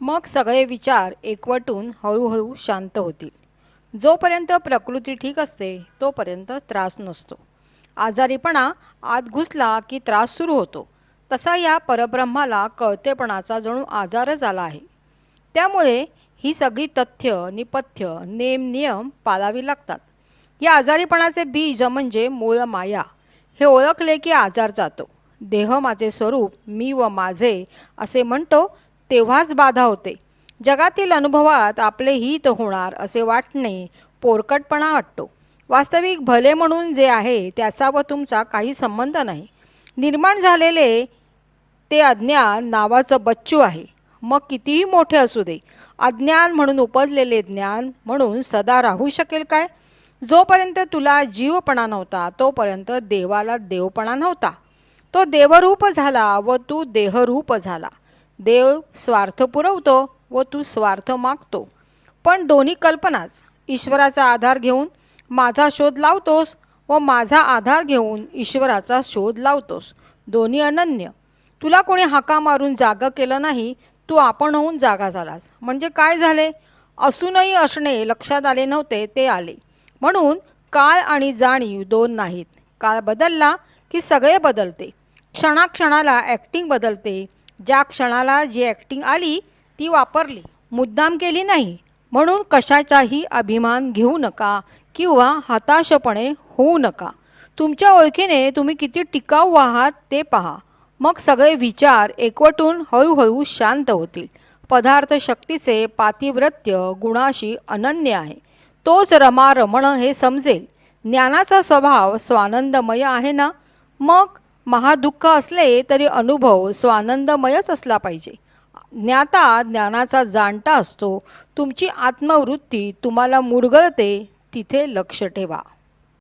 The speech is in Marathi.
मग सगळे विचार एकवटून हळूहळू शांत होतील. जोपर्यंत प्रकृती ठीक असते तोपर्यंत त्रास नसतो. आजारीपणा आत घुसला की त्रास सुरू होतो. तसा या परब्रह्माला कळतेपणाचा जणू आजारच आला आहे. त्यामुळे ही सगळी तथ्य निपथ्य नेम नियम पाळावी लागतात. या आजारीपणाचे बीज म्हणजे मूळ माया. हे ओळखले की आजार जातो. देह माझे स्वरूप मी व माझे असे म्हणतो तेव्हाच बाधा होते. जगातील अनुभवात आपले हित होणार असे वाटणे पोरकटपणा वाटतो. वास्तविक भले म्हणून जे आहे त्याचा व तुमचा काही संबंध नाही. निर्माण झालेले ते अज्ञान नावाचं बच्चू आहे. मग कितीही मोठे असू दे, अज्ञान म्हणून उपजलेले ज्ञान म्हणून सदा राहू शकेल काय? जोपर्यंत तुला जीवपणा नव्हता तोपर्यंत देवाला देवपणा नव्हता. तो देवरूप झाला व तू देहरूप झाला. देव स्वार्थ पुरवतो व तू स्वार्थ मागतो. पण दोन्ही कल्पनाच. ईश्वराचा आधार घेऊन माझा शोध लावतोस व माझा आधार घेऊन ईश्वराचा शोध लावतोस. दोन्ही अनन्य. तुला कोणी हाका मारून जागा केलं नाही, तू आपण होऊन जागा झालास. म्हणजे काय झाले? असूनही असणे लक्षात आले नव्हते ते आले. म्हणून काळ आणि जाणीव दोन नाहीत. काळ बदलला की सगळे बदलते. क्षणाक्षणाला ॲक्टिंग बदलते. ज्या क्षणाला जी ॲक्टिंग आली ती वापरली, मुद्दाम केली नाही. म्हणून कशाचाही अभिमान घेऊ नका किंवा हताशपणे होऊ नका. तुमच्या ओळखीने तुम्ही किती टिकाऊ आहात ते पहा. मग सगळे विचार एकवटून हळूहळू शांत होतील. पदार्थ शक्तीचे पातिव्रत्य गुणाशी अनन्य आहे. तोच रमा रमण हे समजेल. ज्ञानाचा स्वभाव स्वानंदमय आहे ना. मग महादुःख असले तरी अनुभव स्वानंदमयच असला पाहिजे. ज्ञाता ज्ञानाचा जाणता असतो. तुमची आत्मवृत्ती तुम्हाला मुरगळते तिथे लक्ष ठेवा.